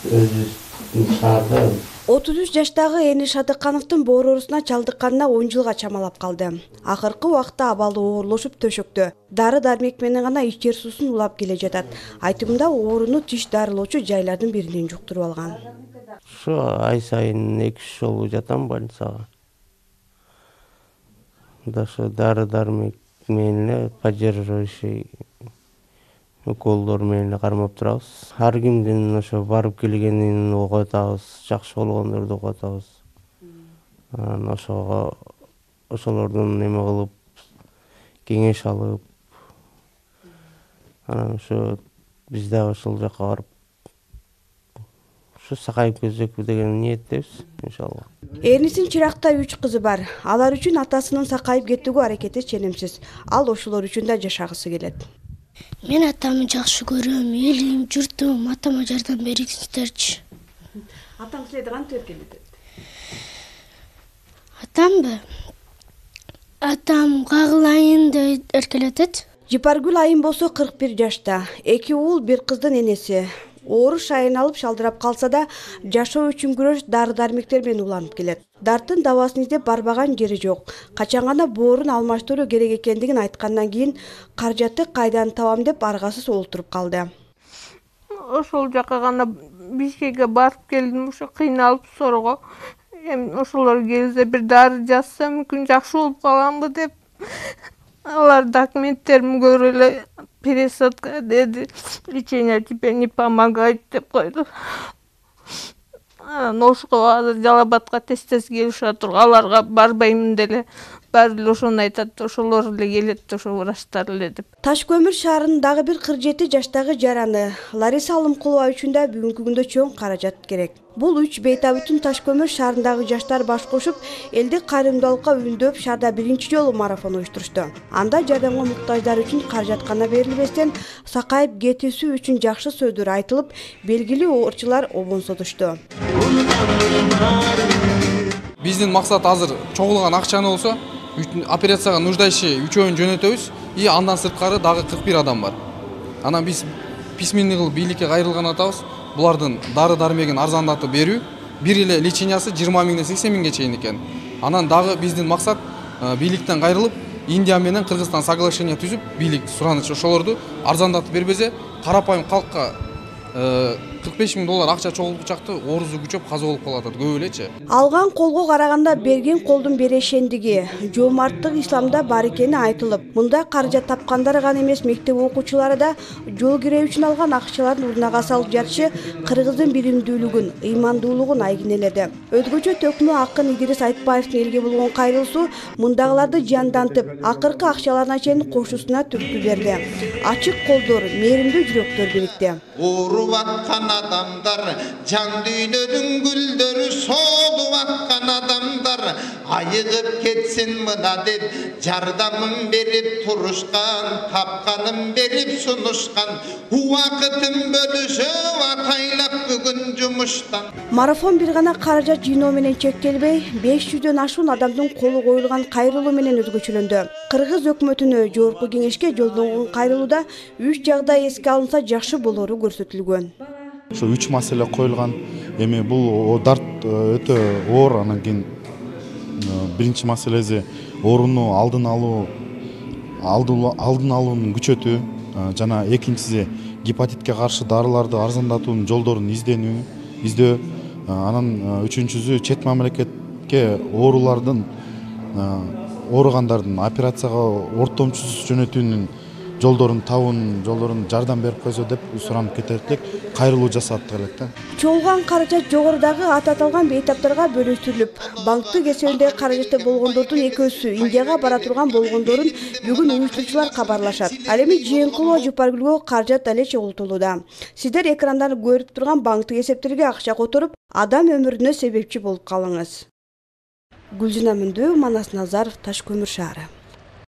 өзүбүздүн шаарда 33 жаштагы Эни Шадыкановдун боор оорусуна чалдыкканына 10 жылга чамалап калды. Акыркы убакта абалы оорлошуп төшөктө. Дары-дармек менен гана ичер суусун улап келе жатат. Айтымында ооруну тиш дарылоочу жайлардын биринен жуктуруп алган. ушу ай сайын 2-3 жолу жатам больницага. Да ошо дары-дармек менен эле поддерживающий уколдор менен эле кармап турабыз. Ар кимдин ошо барып келгенин угуп атабыз, жакшы болгондорду угуп атабыз. Анан ошолордон неме кылып, кеңеш алып, анан ошо биз дагы ошол жака барып ушу сакайып кетсек деген ниеттебиз, иншалла. Энисин чыракта 3 кызы бар. Алар үчүн атасынын сакайып кетүүгө аракети ченемсиз. Ал ошолор үчүн да жашагысы келет. Мен атамды жакшы көрөм, элим, журтум, атама жардам бериңиздерчи. Атаң силерди кантип эркелетет? Атамбы? Атам кагылайын деп эркелетет. Жипаргүл айым болсо 41 жашта. 2 уул, 1 кыздын энеси. Оору шайын алып шалдырап калса да, жашоо үчүн күрөш дары-дармектер менен уланып келет. Дарттын дабасын издеп барбаган жери жок. Качан гана боорун алмаштыруу керек экендигин айткандан кийин каражатты кайдан табам деп аргасыз олтуруп калды. Ошол жака гана Бишкекке барып келдим, ошо кыйналып сорго. Эми ошолор келсе бир дары жазса мүмкүн жакшы болуп каламбы деп. Алар документтеримди көрүп эле пересадка деди, лечение тебе не помогает деп койду. Анан ошого азыр Жалал Абадка тез келип атыр, аларга барбаймын деле. Баары эле ошону айтат, ошолор эле келет, ошо врачтар эле деп. Таш көмүр шаарынын дагы бир 47 жаштагы жараны Лариса Алымкулова үчүн да бүгүнкү күндө чоң каражат керек. Бул 3 бейтабытын Таш көмүр шаарындагы жаштар баш кошуп, элди кайрымдуулукка үндөп шаарда биринчи жолу марафон уюштурушту. Анда жардамга муктаждар үчүн каражат гана берилбестен, сакайып кетүүсү үчүн жакшы сөздөр айтылып, белгилүү оорчулар обонсотушту. Биздин максат азыр чогулган акчаны болсо, операцияга нуждающий үчөөн жөнөтөбүз, и андан сырткары дагы 41 адам бар. Анан биз письменный кылып бийликке кайрылган атабыз. Булардын дары-дармегин арзандатып берүү, бир эле лечениясы 20 миңден 80 миңге чейин экен. Анан дагы биздин максат бийликтен кайрылып, Индия менен Кыргызстан соглашение түзүп, бийлик сураныч ошолорду арзандатып бербесе, карапайым калкка $45,000 акча чогултучакты оорусу күчөп каза болуп калат, көп элечи. Алган колго караганда берген колдун берешендиги, жоомарттык исламда бар экени айтылып, мында каражат тапкандар гана эмес, мектеп окуучулары да жол кирөө үчүн алган акчаларын урнага салып жатышы кыргыздын биримдүүлүгүн, ыймандуулугун айгинеледи. Өзгөчө төкмө акын Идирис Айтбаевдин элге болгон кайрылуусу мындагыларды жандантып, акыркы акчаларына чейин кошусуна түрткү берди. Ачык колдор, мээримдүү жүрөктөр бирикти. Ооруп аткан адамдар, жан дүйнөдүн гүлдөрү солуп аткан адамдар, айыгып кетсин мына деп жардамын берип турушкан, тапканын берип сунушкан, убакытын бөлүшүп атайлап бүгүн жумуштан. Марафон бир гана каражат жыйноо менен чектелбей, 500дөн ашуун адамдын колу коюлган кайрылуу менен өзгөчөлөндү. Кыргыз өкмөтүнө жогорку кеңешке жолдонгон кайрылууда 3 жагдай эске алынса жакшы болору көрсөтүлгөн. Ошо 3 маселе коюлган. Эми бул дарт өтө оор, анан кийин биринчи маселеси ооруну алдын алуунун күчөтүү, жана экинчиси гепатитке каршы дарыларды арзандатуунун жолдорун издөө, анан үчүнчүсү чет мамлекетке ооругандардын операцияга ортомчусуз жөнөтүүнүн жолдорун табуунун жолдорун жардам берип койсо деп суранып кетет элек, кайрылуу жасаттык элек да. Чогулган каражат жогорудагы аты аталган бейтаптарга бөлүштүрүлүп, банктык эсебинде каражаты болгондордун экөөсү Индияга бара турган болгондорун бүгүн уюштуруучулар кабарлашат. Ал эми Жыйынкулова Жупаргүлгө каражат дале чогултулууда. Сиздер экрандан көрүп турган банктык эсептерге акча которуп, адам өмүрүнө себепчи болуп калыңыз. Гүлжина Мүндүү, Манас Назаров, Таш көмүр шаары.